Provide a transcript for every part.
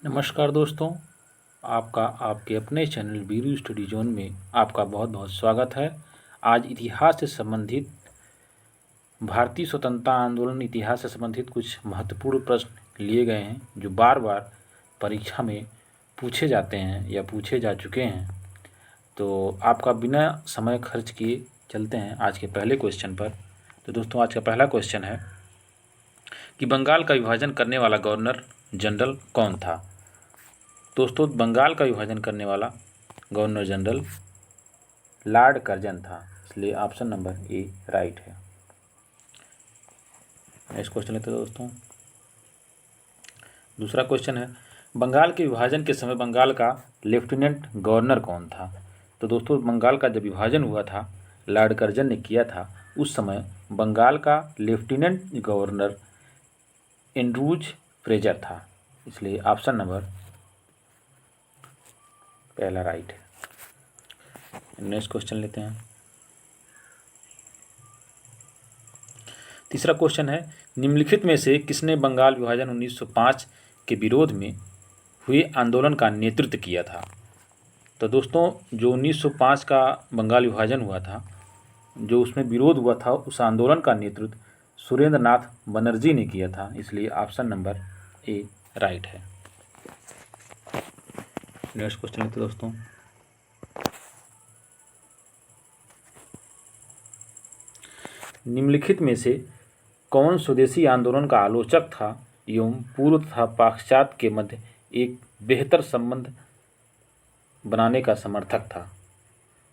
नमस्कार दोस्तों, आपका आपके अपने चैनल वीरू स्टडी जोन में आपका बहुत बहुत स्वागत है। आज इतिहास से संबंधित भारतीय स्वतंत्रता आंदोलन इतिहास से संबंधित कुछ महत्वपूर्ण प्रश्न लिए गए हैं जो बार बार परीक्षा में पूछे जाते हैं या पूछे जा चुके हैं। तो आपका बिना समय खर्च किए चलते हैं आज के पहले क्वेश्चन पर। तो दोस्तों, आज का पहला क्वेश्चन है कि बंगाल का विभाजन करने वाला गवर्नर जनरल कौन था। दोस्तों, बंगाल का विभाजन करने वाला गवर्नर जनरल लॉर्ड कर्जन था, इसलिए ऑप्शन नंबर ए राइट है। नेक्स्ट क्वेश्चन लेते हैं दोस्तों। दूसरा क्वेश्चन है, बंगाल के विभाजन के समय बंगाल का लेफ्टिनेंट गवर्नर कौन था। तो दोस्तों, बंगाल का जब विभाजन हुआ था, लॉर्ड कर्जन ने किया था, उस समय बंगाल का लेफ्टिनेंट गवर्नर एंड्रूज फ्रेजर था, इसलिए ऑप्शन नंबर पहला राइट है। नेक्स्ट क्वेश्चन लेते हैं। तीसरा क्वेश्चन है, निम्नलिखित में से किसने बंगाल विभाजन 1905 के विरोध में हुए आंदोलन का नेतृत्व किया था। तो दोस्तों, जो 1905 का बंगाल विभाजन हुआ था, जो उसमें विरोध हुआ था, उस आंदोलन का नेतृत्व सुरेंद्र नाथ बनर्जी ने किया था, इसलिए ऑप्शन नंबर ए राइट है। नेक्स्ट क्वेश्चन लेते हैं दोस्तों। निम्नलिखित में से कौन स्वदेशी आंदोलन का आलोचक था एवं पूर्व तथा पाश्चात्य के मध्य एक बेहतर संबंध बनाने का समर्थक था।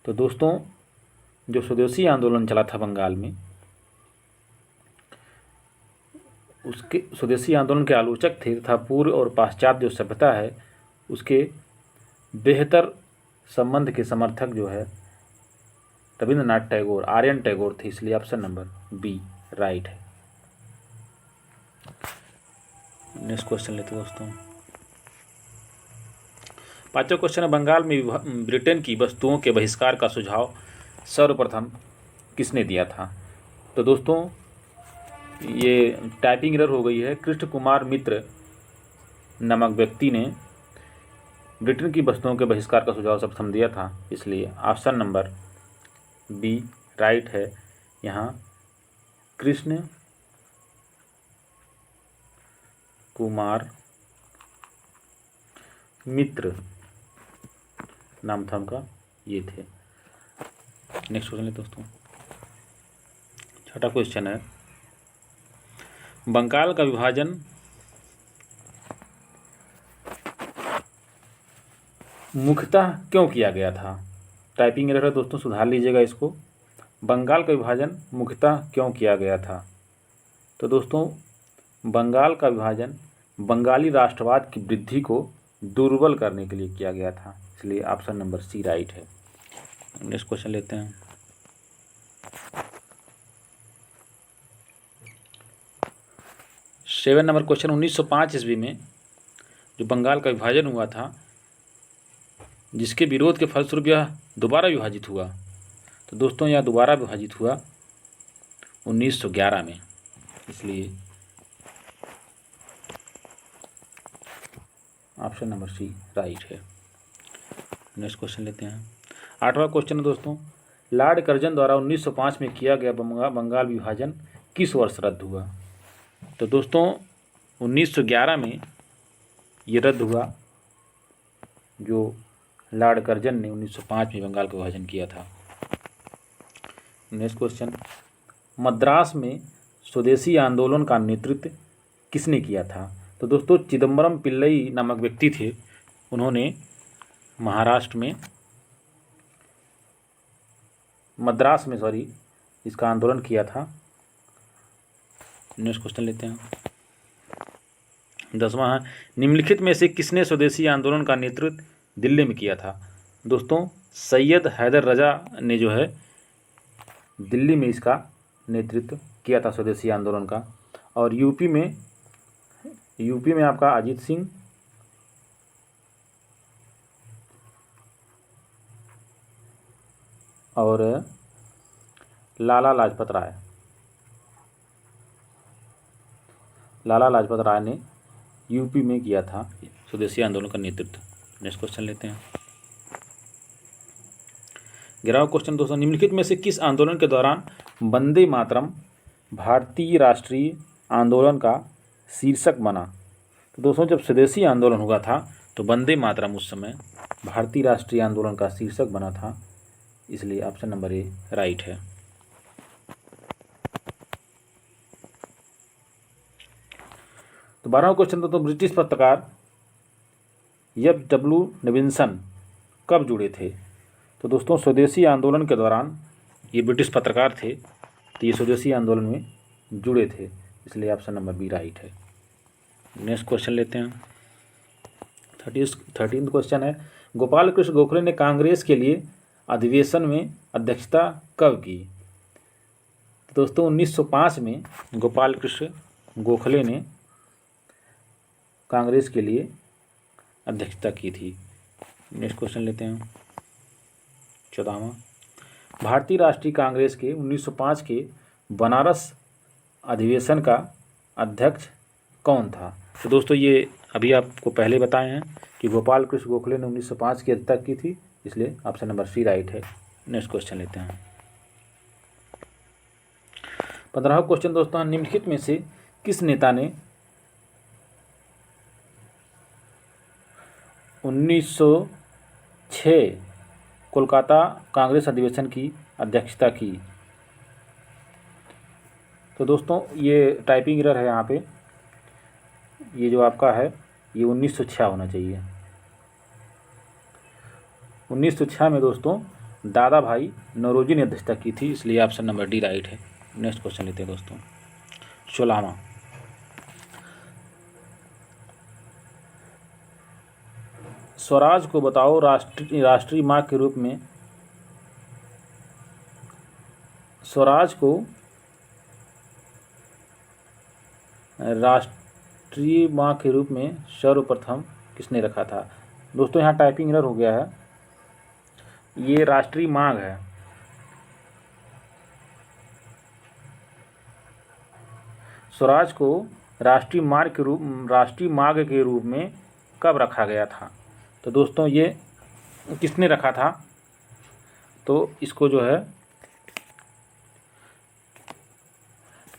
तो दोस्तों, जो स्वदेशी आंदोलन चला था बंगाल में, उसके स्वदेशी आंदोलन के आलोचक थे तथा पूर्व और पाश्चात्य जो सभ्यता है उसके बेहतर संबंध के समर्थक जो है रविंद्रनाथ टैगोर, आर्यन टैगोर थे, इसलिए ऑप्शन नंबर बी राइट है। नेक्स्ट क्वेश्चन लेते हैं दोस्तों। पांचवा क्वेश्चन है, बंगाल में ब्रिटेन की वस्तुओं के बहिष्कार का सुझाव सर्वप्रथम किसने दिया था। तो दोस्तों, ये टाइपिंग एरर हो गई है। कृष्ण कुमार मित्र नामक व्यक्ति ने ब्रिटेन की वस्तुओं के बहिष्कार का सुझाव सर्वप्रथम दिया था, इसलिए ऑप्शन नंबर बी राइट है। यहाँ कृष्ण कुमार मित्र नाम था उनका, ये थे। नेक्स्ट क्वेश्चन लेते दोस्तों। छठा क्वेश्चन है, बंगाल का विभाजन मुख्यतः क्यों किया गया था। टाइपिंग एरर है दोस्तों, सुधार लीजिएगा इसको। बंगाल का विभाजन मुख्यतः क्यों किया गया था। तो दोस्तों, बंगाल का विभाजन बंगाली राष्ट्रवाद की वृद्धि को दुर्बल करने के लिए किया गया था, इसलिए ऑप्शन नंबर सी राइट है। नेक्स्ट क्वेश्चन लेते हैं। सेवन नंबर क्वेश्चन, 1905 ईस्वी में जो बंगाल का विभाजन हुआ था, जिसके विरोध के फलस्वरूप यह दोबारा विभाजित हुआ। तो दोस्तों, यह दोबारा विभाजित हुआ 1911 में, इसलिए ऑप्शन नंबर सी राइट है। नेक्स्ट क्वेश्चन लेते हैं। आठवां क्वेश्चन है दोस्तों, लॉर्ड कर्जन द्वारा 1905 में किया गया बंगाल विभाजन किस वर्ष रद्द हुआ। तो दोस्तों, 1911 में ये रद्द हुआ, जो लॉर्ड कर्जन ने 1905 में बंगाल का विभाजन किया था। नेक्स्ट क्वेश्चन, मद्रास में स्वदेशी आंदोलन का नेतृत्व किसने किया था। तो दोस्तों, चिदम्बरम पिल्लई नामक व्यक्ति थे, उन्होंने महाराष्ट्र में मद्रास में इसका आंदोलन किया था। नेक्स्ट क्वेश्चन लेते हैं। 10वां है, निम्नलिखित में से किसने स्वदेशी आंदोलन का नेतृत्व दिल्ली में किया था। दोस्तों, सैयद हैदर रजा ने जो है दिल्ली में इसका नेतृत्व किया था स्वदेशी आंदोलन का। और यूपी में आपका अजीत सिंह और लाला लाजपत राय ने यूपी में किया था स्वदेशी आंदोलन का नेतृत्व। नेक्स्ट क्वेश्चन लेते हैं। 11वां क्वेश्चन दोस्तों, निम्नलिखित में से किस आंदोलन के दौरान वंदे मातरम भारतीय राष्ट्रीय आंदोलन का शीर्षक बना? तो दोस्तों जब स्वदेशी आंदोलन हुआ था तो वंदे मातरम उस समय भारतीय राष्ट्रीय आंदोलन का शीर्षक बना था, इसलिए ऑप्शन नंबर ए राइट है। तो 12वां क्वेश्चन दोस्तों, ब्रिटिश पत्रकार एफ.डब्ल्यू. नेविल्सन कब जुड़े थे? तो दोस्तों स्वदेशी आंदोलन के दौरान ये ब्रिटिश पत्रकार थे, तो ये स्वदेशी आंदोलन में जुड़े थे, इसलिए ऑप्शन नंबर बी राइट है। नेक्स्ट क्वेश्चन लेते हैं। 13वां क्वेश्चन है, गोपाल कृष्ण गोखले ने कांग्रेस के लिए अधिवेशन में अध्यक्षता कब की? तो दोस्तों 1905 में गोपाल कृष्ण गोखले ने कांग्रेस के लिए अध्यक्षता की थी। नेक्स्ट क्वेश्चन लेते हैं। 14वां, भारतीय राष्ट्रीय कांग्रेस के 1905 के बनारस अधिवेशन का अध्यक्ष कौन था? तो दोस्तों ये अभी आपको पहले बताए हैं कि गोपाल कृष्ण गोखले ने 1905 की अध्यक्षता की थी, इसलिए ऑप्शन नंबर सी राइट है। नेक्स्ट क्वेश्चन लेते हैं। 15वां क्वेश्चन दोस्तों, निम्नलिखित में से किस नेता ने 1906 कोलकाता कांग्रेस अधिवेशन की अध्यक्षता की? तो दोस्तों ये टाइपिंग एरर है यहाँ पे, ये जो आपका है ये 1906 होना चाहिए। 1906 में दोस्तों दादा भाई नौरोजी ने अध्यक्षता की थी, इसलिए ऑप्शन नंबर डी राइट है। नेक्स्ट क्वेश्चन लेते हैं दोस्तों। 16वां, स्वराज को बताओ राष्ट्रीय मांग के रूप में, स्वराज को राष्ट्रीय मांग के रूप में सर्वप्रथम किसने रखा था? दोस्तों यहाँ टाइपिंग एरर हो गया है, ये राष्ट्रीय मांग है। स्वराज को राष्ट्रीय मांग के रूप में कब रखा गया था? तो दोस्तों ये किसने रखा था? तो इसको जो है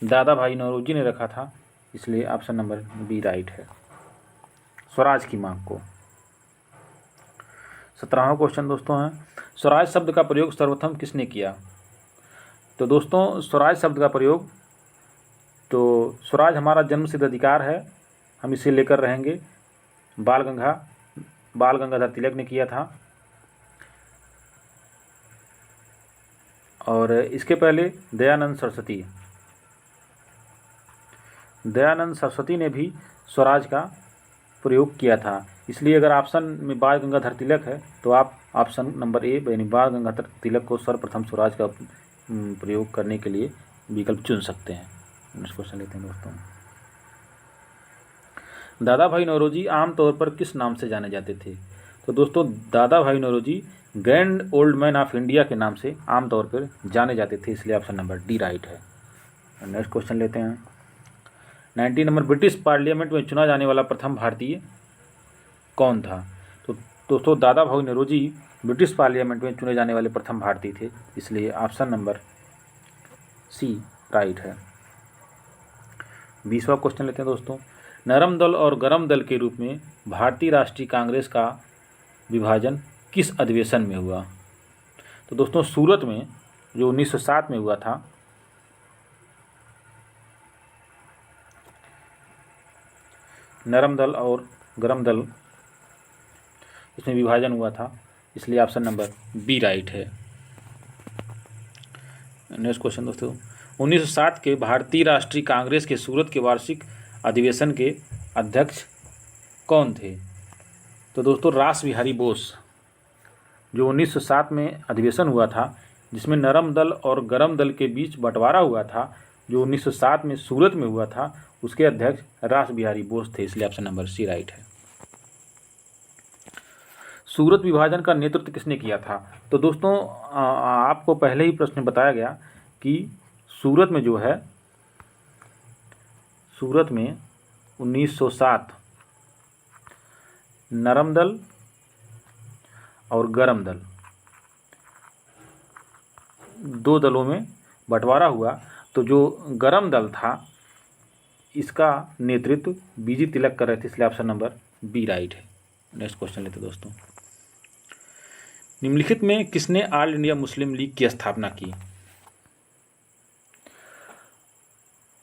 दादा भाई नौरोजी ने रखा था, इसलिए ऑप्शन नंबर बी राइट है, स्वराज की मांग को। 17वां क्वेश्चन दोस्तों है, स्वराज शब्द का प्रयोग सर्वप्रथम किसने किया? तो दोस्तों स्वराज शब्द का प्रयोग, तो स्वराज हमारा जन्मसिद्ध अधिकार है, हम इसे लेकर रहेंगे, बाल गंगाधर तिलक ने किया था। और इसके पहले दयानंद सरस्वती ने भी स्वराज का प्रयोग किया था, इसलिए अगर ऑप्शन में बाल गंगाधर तिलक है तो आप ऑप्शन नंबर ए यानी बाल गंगाधर तिलक को सर्वप्रथम स्वराज का प्रयोग करने के लिए विकल्प चुन सकते हैं। नेक्स्ट क्वेश्चन लेते हैं दोस्तों। दादा भाई नौरोजी आमतौर पर किस नाम से जाने जाते थे? तो दोस्तों Dadabhai Naoroji grand old man of India के नाम से आमतौर पर जाने जाते थे, इसलिए ऑप्शन नंबर डी राइट है। नेक्स्ट क्वेश्चन लेते हैं। 19 नंबर, ब्रिटिश पार्लियामेंट में चुना जाने वाला प्रथम भारतीय कौन था? तो दोस्तों Dadabhai Naoroji British parliament में चुने जाने वाले प्रथम भारतीय थे, इसलिए ऑप्शन नंबर सी राइट है। 20वां क्वेश्चन लेते हैं दोस्तों। नरम दल और गरम दल के रूप में भारतीय राष्ट्रीय कांग्रेस का विभाजन किस अधिवेशन में हुआ? तो दोस्तों सूरत में जो 1907 में हुआ था, नरम दल और गरम दल इसमें विभाजन हुआ था, इसलिए ऑप्शन नंबर बी राइट है। नेक्स्ट क्वेश्चन दोस्तों, 1907 के भारतीय राष्ट्रीय कांग्रेस के सूरत के वार्षिक अधिवेशन के अध्यक्ष कौन थे? तो दोस्तों रास बिहारी बोस। जो 1907 में अधिवेशन हुआ था जिसमें नरम दल और गरम दल के बीच बंटवारा हुआ था, जो 1907 में सूरत में हुआ था, उसके अध्यक्ष रास बिहारी बोस थे, इसलिए ऑप्शन नंबर सी राइट है। सूरत विभाजन का नेतृत्व किसने किया था? तो दोस्तों आपको पहले ही प्रश्न बताया गया कि सूरत में जो है, सूरत में 1907 नरम दल और गरम दल, दो दलों में बंटवारा हुआ। तो जो गरम दल था इसका नेतृत्व बीजी तिलक कर रहे थे, इसलिए ऑप्शन नंबर बी राइट है। नेक्स्ट क्वेश्चन लेते हैं दोस्तों। निम्नलिखित में किसने ऑल इंडिया मुस्लिम लीग की स्थापना की?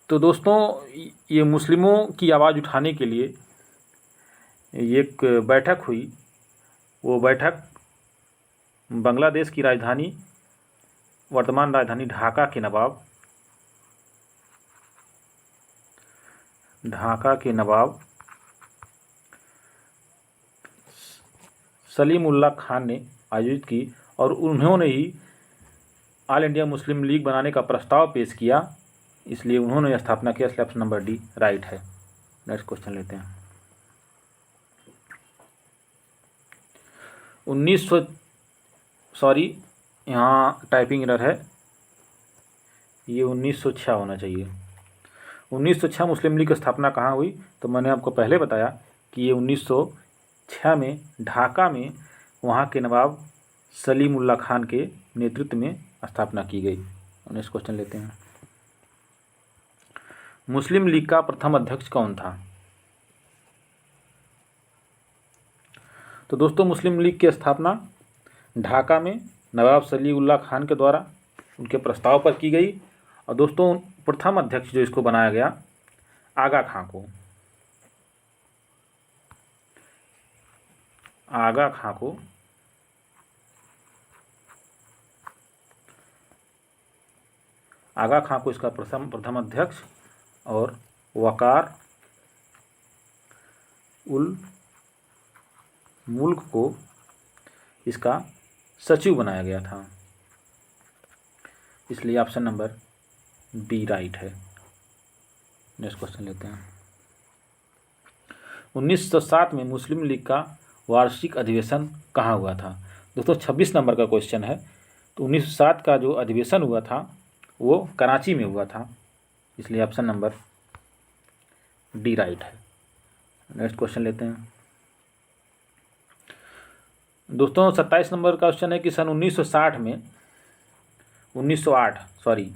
तो दोस्तों ये मुस्लिमों की आवाज़ उठाने के लिए एक बैठक हुई। वो बैठक बांग्लादेश की राजधानी, वर्तमान राजधानी ढाका के नवाब सलीम उल्लाह खान ने आयोजित की और उन्होंने ही ऑल इंडिया मुस्लिम लीग बनाने का प्रस्ताव पेश किया, इसलिए उन्होंने स्थापना किया। इसलिए ऑप्शन नंबर डी राइट है। नेक्स्ट क्वेश्चन लेते हैं। 1900 सॉरी यहाँ टाइपिंग एरर है, ये 1906 होना चाहिए। 1906 मुस्लिम लीग की स्थापना कहाँ हुई? तो मैंने आपको पहले बताया कि ये 1906 में ढाका में वहाँ के नवाब सलीम उल्लाह खान के नेतृत्व में स्थापना की गई। नेक्स्ट क्वेश्चन लेते हैं। मुस्लिम लीग का प्रथम अध्यक्ष कौन था? तो दोस्तों मुस्लिम लीग की स्थापना ढाका में नवाब सलीम उल्लाह खान के द्वारा उनके प्रस्ताव पर की गई। और दोस्तों प्रथम अध्यक्ष जो इसको बनाया गया आगा खां को, आगा खां को इसका प्रथम अध्यक्ष और वकार उल मुल्क को इसका सचिव बनाया गया था, इसलिए ऑप्शन नंबर बी राइट है। नेक्स्ट क्वेश्चन लेते हैं। 1907 में मुस्लिम लीग का वार्षिक अधिवेशन कहाँ हुआ था? दोस्तों 26 नंबर का क्वेश्चन है। तो 1907 का जो अधिवेशन हुआ था वो कराची में हुआ था, इसलिए ऑप्शन नंबर डी राइट है। नेक्स्ट क्वेश्चन लेते हैं दोस्तों। 27 नंबर का क्वेश्चन है कि सन 1908 में 1908 सॉरी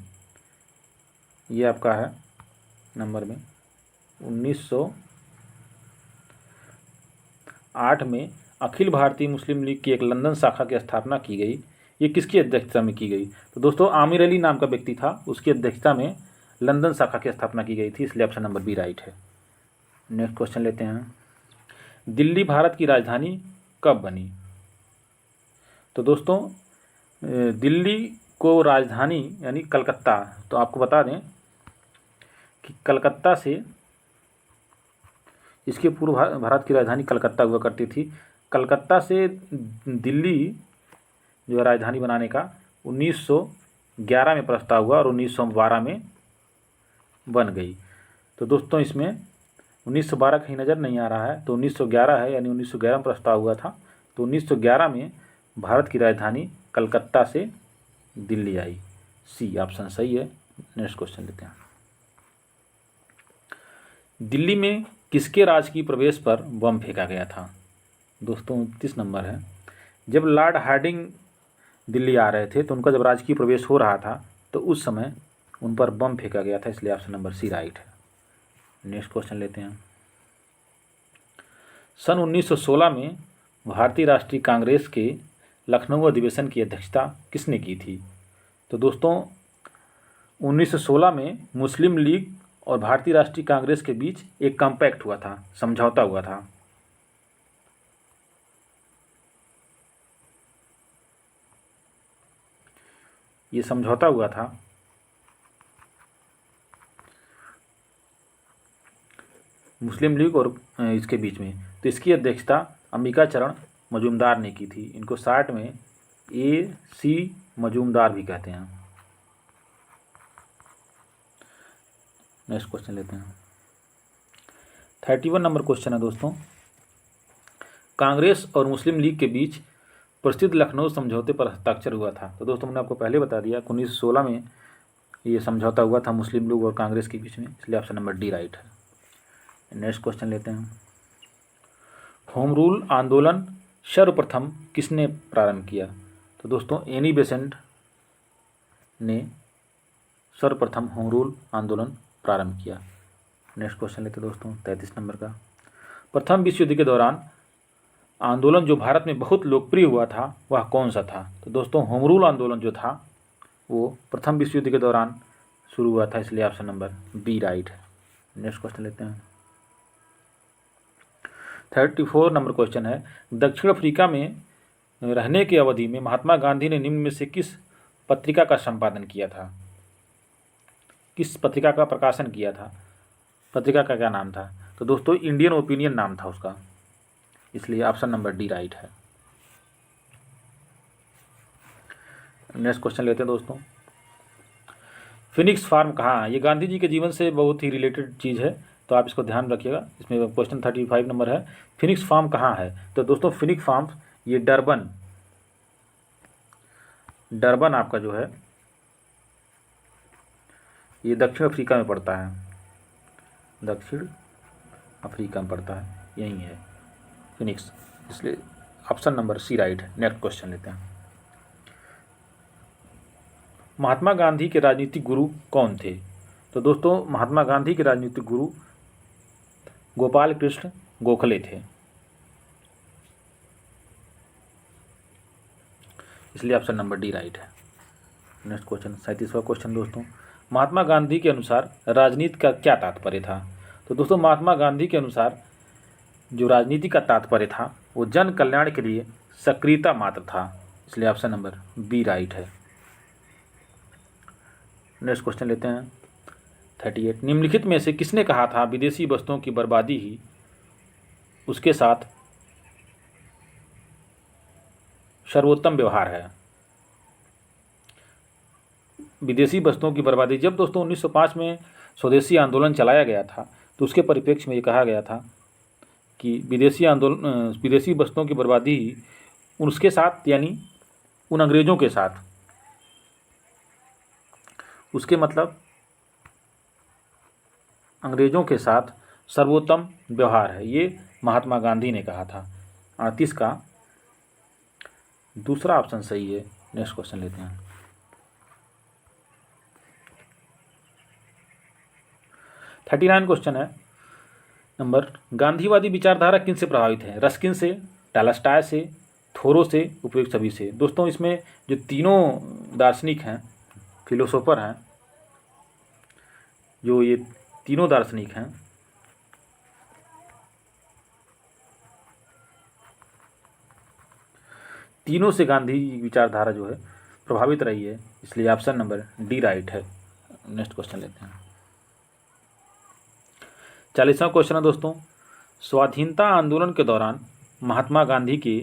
ये आपका है नंबर में 1908 में अखिल भारतीय मुस्लिम लीग की एक लंदन शाखा की स्थापना की गई। ये किसकी अध्यक्षता में की गई? तो दोस्तों आमिर अली नाम का व्यक्ति था, उसकी अध्यक्षता में लंदन शाखा की स्थापना की गई थी, इसलिए ऑप्शन नंबर बी राइट है। नेक्स्ट क्वेश्चन लेते हैं। दिल्ली भारत की राजधानी कब बनी? तो दोस्तों दिल्ली को राजधानी यानी कलकत्ता, तो आपको बता दें कि कलकत्ता से इसके पूर्व भारत की राजधानी कलकत्ता हुआ करती थी। कलकत्ता से दिल्ली जो है राजधानी बनाने का 1911 में प्रस्ताव हुआ और 1912 में बन गई। तो दोस्तों इसमें 1912 कहीं नज़र नहीं आ रहा है, तो 1911 है, यानी 1911 में प्रस्ताव हुआ था। तो 1911 में भारत की राजधानी कलकत्ता से दिल्ली आई। सी ऑप्शन सही है। नेक्स्ट क्वेश्चन लेते हैं। दिल्ली में किसके राजकीय प्रवेश पर बम फेंका गया था? दोस्तों 29 नंबर है। जब लॉर्ड हार्डिंग दिल्ली आ रहे थे तो उनका जब राजकीय प्रवेश हो रहा था तो उस समय उन पर बम फेंका गया था, इसलिए ऑप्शन नंबर सी राइट है। नेक्स्ट क्वेश्चन लेते हैं। सन 1916 में भारतीय राष्ट्रीय कांग्रेस के लखनऊ अधिवेशन की अध्यक्षता किसने की थी? तो दोस्तों 1916 में मुस्लिम लीग और भारतीय राष्ट्रीय कांग्रेस के बीच एक कॉम्पैक्ट हुआ था, समझौता हुआ था। ये समझौता हुआ था मुस्लिम लीग और इसके बीच में। तो इसकी अध्यक्षता अंबिका चरण मजूमदार ने की थी। इनको शार्ट में AC मजूमदार भी कहते हैं। नेक्स्ट क्वेश्चन लेते हैं। 31 नंबर क्वेश्चन है दोस्तों। कांग्रेस और मुस्लिम लीग के बीच प्रसिद्ध लखनऊ समझौते पर हस्ताक्षर हुआ था। तो दोस्तों मैंने आपको पहले बता दिया 1916 में ये समझौता हुआ था मुस्लिम लीग और कांग्रेस के बीच में, इसलिए ऑप्शन नंबर डी राइट है। नेक्स्ट क्वेश्चन लेते हैं। होम रूल आंदोलन सर्वप्रथम किसने प्रारंभ किया? तो दोस्तों एनी बेसेंट ने सर्वप्रथम होम रूल आंदोलन प्रारंभ किया। नेक्स्ट क्वेश्चन लेते दोस्तों 33 नंबर का। प्रथम विश्व युद्ध के दौरान आंदोलन जो भारत में बहुत लोकप्रिय हुआ था वह कौन सा था? तो दोस्तों होम रूल आंदोलन जो था वो प्रथम विश्व युद्ध के दौरान शुरू हुआ था, इसलिए ऑप्शन नंबर बी राइट है। नेक्स्ट क्वेश्चन लेते हैं 34 नंबर क्वेश्चन है, दक्षिण अफ्रीका में रहने की अवधि में महात्मा गांधी ने निम्न में से किस पत्रिका का संपादन किया था? किस पत्रिका का प्रकाशन किया था? पत्रिका का क्या नाम था? तो दोस्तों इंडियन ओपिनियन नाम था उसका, इसलिए ऑप्शन नंबर डी राइट है। नेक्स्ट क्वेश्चन लेते हैं दोस्तों, फिनिक्स फार्म कहाँ है? ये गांधी जी के जीवन से बहुत ही रिलेटेड चीज़ है, तो आप इसको ध्यान रखिएगा। इसमें क्वेश्चन 35 नंबर है, फिनिक्स फार्म कहाँ है? तो दोस्तों फिनिक्स फार्म ये डरबन आपका जो है ये दक्षिण अफ्रीका में पड़ता है, दक्षिण अफ्रीका में पड़ता है, यही है फिनिक्स, इसलिए ऑप्शन नंबर सी राइट है। नेक्स्ट क्वेश्चन लेते हैं, महात्मा गांधी के राजनीतिक गुरु कौन थे? तो दोस्तों महात्मा गांधी के राजनीतिक गुरु गोपाल कृष्ण गोखले थे, इसलिए ऑप्शन नंबर डी राइट है। नेक्स्ट क्वेश्चन 37वां क्वेश्चन दोस्तों, महात्मा गांधी के अनुसार राजनीति का क्या तात्पर्य था? तो दोस्तों महात्मा गांधी के अनुसार जो राजनीति का तात्पर्य था वो जन कल्याण के लिए सक्रियता मात्र था, इसलिए ऑप्शन नंबर बी राइट है। नेक्स्ट क्वेश्चन लेते हैं 38, निम्नलिखित में से किसने कहा था विदेशी वस्तुओं की बर्बादी ही उसके साथ सर्वोत्तम व्यवहार है? विदेशी वस्तुओं की बर्बादी, जब दोस्तों 1905 में स्वदेशी आंदोलन चलाया गया था तो उसके परिप्रेक्ष्य में ये कहा गया था कि विदेशी वस्तुओं की बर्बादी ही उसके साथ, यानी उन अंग्रेज़ों के साथ, उसके मतलब अंग्रेज़ों के साथ सर्वोत्तम व्यवहार है, ये महात्मा गांधी ने कहा था। 38 का दूसरा ऑप्शन सही है। नेक्स्ट क्वेश्चन लेते हैं 39 क्वेश्चन है नंबर, गांधीवादी विचारधारा किन से प्रभावित है? रस्किन से, टॉलस्टॉय से, थोरो से, उपयुक्त सभी से? दोस्तों इसमें जो तीनों दार्शनिक हैं, फिलोसोफर हैं, जो ये तीनों दार्शनिक हैं, तीनों से गांधी विचारधारा जो है प्रभावित रही है, इसलिए ऑप्शन नंबर डी राइट है। नेक्स्ट क्वेश्चन लेते हैं 40वां क्वेश्चन है दोस्तों, स्वाधीनता आंदोलन के दौरान महात्मा गांधी के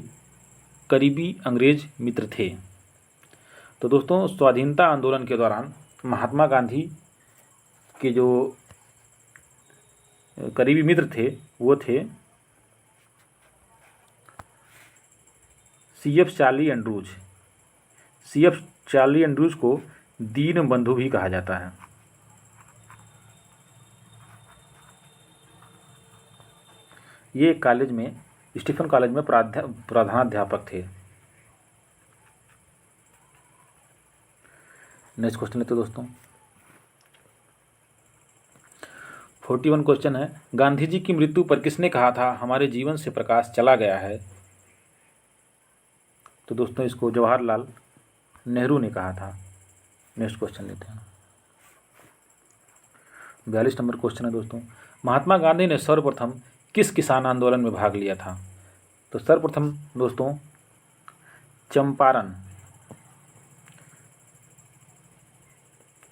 करीबी अंग्रेज मित्र थे? तो दोस्तों स्वाधीनता आंदोलन के दौरान महात्मा गांधी के जो करीबी मित्र थे वो थे CF Charlie Andrews. CF Charlie Andrews को दीन बंधु भी कहा जाता है। ये एक कॉलेज में, स्टीफन कॉलेज में प्रधानाध्यापक थे। नेक्स्ट क्वेश्चन लेते दोस्तों 41 क्वेश्चन है, गांधी जी की मृत्यु पर किसने कहा था हमारे जीवन से प्रकाश चला गया है? तो दोस्तों इसको जवाहरलाल नेहरू ने कहा था। नेक्स्ट क्वेश्चन लेते हैं 42 नंबर क्वेश्चन है दोस्तों, महात्मा गांधी ने सर्वप्रथम किस किसान आंदोलन में भाग लिया था? तो सर्वप्रथम दोस्तों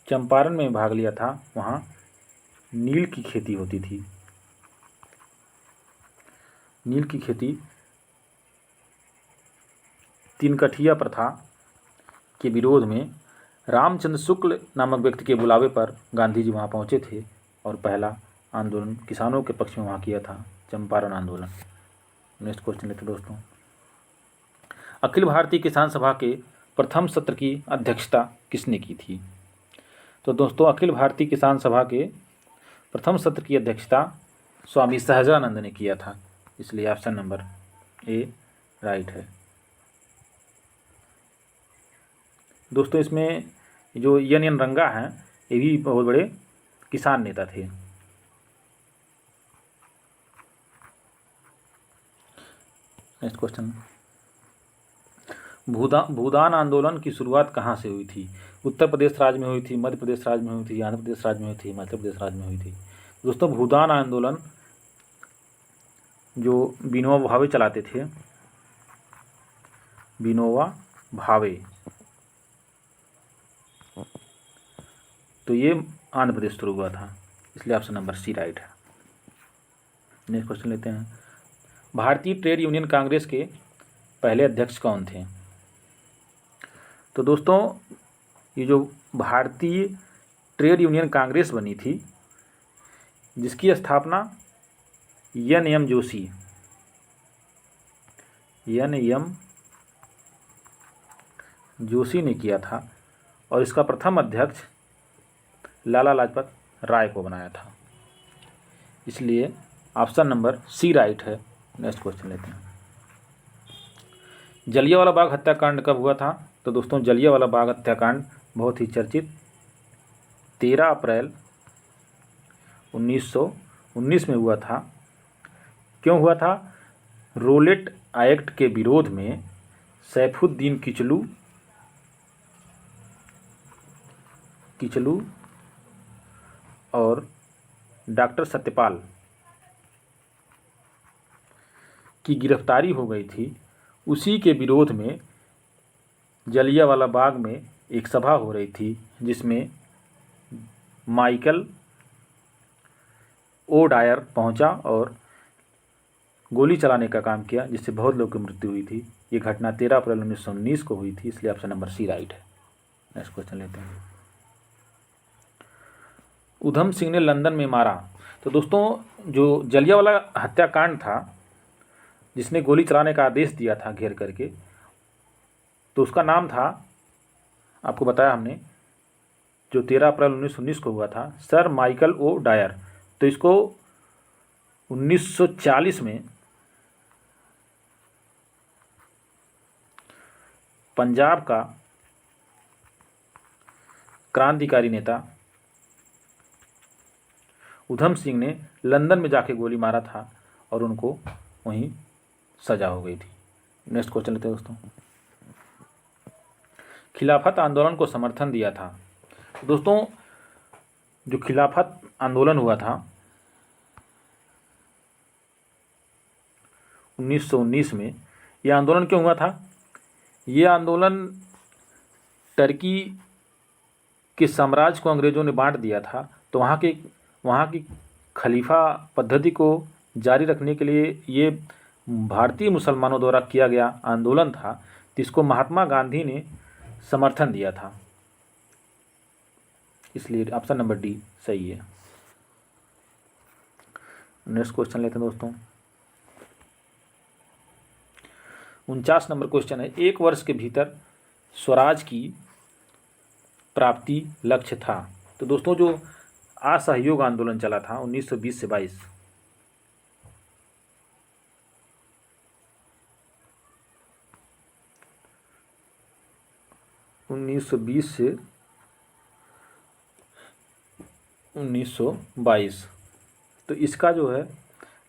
चंपारण में भाग लिया था, वहाँ नील की खेती होती थी। नील की खेती, तीनकठिया प्रथा के विरोध में रामचंद्र शुक्ल नामक व्यक्ति के बुलावे पर गांधी जी वहाँ पहुँचे थे और पहला आंदोलन किसानों के पक्ष में वहाँ किया था, चंपारण आंदोलन। नेक्स्ट क्वेश्चन लेते दोस्तों, अखिल भारतीय किसान सभा के प्रथम सत्र की अध्यक्षता किसने की थी? तो दोस्तों अखिल भारतीय किसान सभा के प्रथम सत्र की अध्यक्षता स्वामी सहजानंद ने किया था। इसलिए ऑप्शन नंबर ए राइट है। दोस्तों इसमें जो एन एन रंगा हैं ये भी बहुत बड़े किसान नेता थे। नेक्स्ट क्वेश्चन, भूदान आंदोलन की शुरुआत कहाँ से हुई थी? उत्तर प्रदेश राज्य में हुई थी, मध्य प्रदेश राज्य में हुई थी, आंध्र प्रदेश राज्य में हुई थी, हिमाचल प्रदेश राज्य में हुई थी। दोस्तों भूदान आंदोलन जो विनोबा भावे चलाते थे, विनोबा भावे, तो ये आंध्र प्रदेश शुरू हुआ था, इसलिए ऑप्शन नंबर सी राइट है। नेक्स्ट क्वेश्चन लेते हैं, भारतीय ट्रेड यूनियन कांग्रेस के पहले अध्यक्ष कौन थे? तो दोस्तों ये जो भारतीय ट्रेड यूनियन कांग्रेस बनी थी, जिसकी स्थापना N M Joshi, N M Joshi ने किया था, और इसका प्रथम अध्यक्ष लाला लाजपत राय को बनाया था, इसलिए ऑप्शन नंबर सी राइट है। नेक्स्ट क्वेश्चन लेते हैं, जलियांवाला बाग हत्याकांड कब हुआ था? तो दोस्तों जलियांवाला बाग हत्याकांड बहुत ही चर्चित 13 अप्रैल 1919 में हुआ था। क्यों हुआ था? रोलेट एक्ट के विरोध में सैफुद्दीन किचलू और डॉक्टर सत्यपाल की गिरफ्तारी हो गई थी। उसी के विरोध में जलियांवाला बाग में एक सभा हो रही थी, जिसमें माइकल ओ डायर पहुंचा और गोली चलाने का काम किया, जिससे बहुत लोगों की मृत्यु हुई थी। ये घटना 13 अप्रैल 1919 को हुई थी, इसलिए ऑप्शन नंबर सी राइट है। नेक्स्ट क्वेश्चन लेते हैं, उधम सिंह ने लंदन में मारा। तो दोस्तों जो जलियांवाला हत्याकांड था, जिसने गोली चलाने का आदेश दिया था घेर करके, तो उसका नाम था, आपको बताया हमने, जो 13 अप्रैल 1919 को हुआ था, सर माइकल ओ डायर। तो इसको 1940 में पंजाब का क्रांतिकारी नेता उधम सिंह ने लंदन में जाके गोली मारा था और उनको वहीं सजा हो गई थी। नेक्स्ट क्वेश्चन लेते हैं दोस्तों, खिलाफत आंदोलन को समर्थन दिया था। दोस्तों जो खिलाफत आंदोलन हुआ था 1919 में, यह आंदोलन क्यों हुआ था? ये आंदोलन टर्की के साम्राज्य को अंग्रेज़ों ने बांट दिया था, तो वहाँ की खलीफा पद्धति को जारी रखने के लिए ये भारतीय मुसलमानों द्वारा किया गया आंदोलन था, जिसको महात्मा गांधी ने समर्थन दिया था, इसलिए ऑप्शन नंबर डी सही है। नेक्स्ट क्वेश्चन लेते हैं दोस्तों, 49 नंबर क्वेश्चन है, एक वर्ष के भीतर स्वराज की प्राप्ति लक्ष्य था। तो दोस्तों जो असहयोग आंदोलन चला था 1920 से 22, से 1922, तो इसका जो है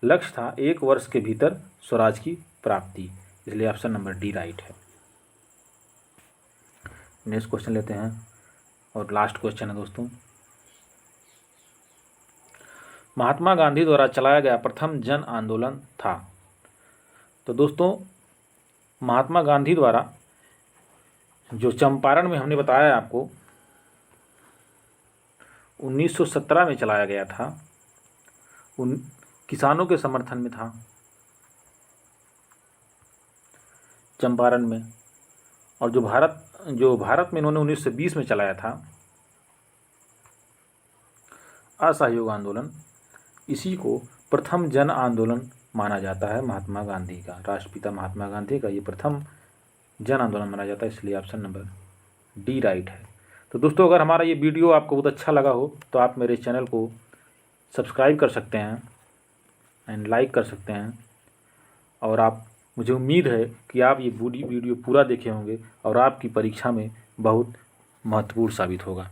लक्ष्य था एक वर्ष के भीतर स्वराज की प्राप्ति, इसलिए ऑप्शन नंबर डी राइट है। नेक्स्ट क्वेश्चन लेते हैं और लास्ट क्वेश्चन है दोस्तों, महात्मा गांधी द्वारा चलाया गया प्रथम जन आंदोलन था। तो दोस्तों महात्मा गांधी द्वारा जो चंपारण में हमने बताया आपको 1917 में चलाया गया था, उन किसानों के समर्थन में था चंपारण में, और जो भारत में इन्होंने 1920 में चलाया था असहयोग आंदोलन, इसी को प्रथम जन आंदोलन माना जाता है। महात्मा गांधी का, राष्ट्रपिता महात्मा गांधी का ये प्रथम जन आंदोलन माना जाता है, इसलिए ऑप्शन नंबर डी राइट है। तो दोस्तों अगर हमारा ये वीडियो आपको बहुत अच्छा लगा हो तो आप मेरे चैनल को सब्सक्राइब कर सकते हैं एंड लाइक कर सकते हैं और आप मुझे उम्मीद है कि आप ये वीडियो पूरा देखे होंगे और आपकी परीक्षा में बहुत महत्वपूर्ण साबित होगा।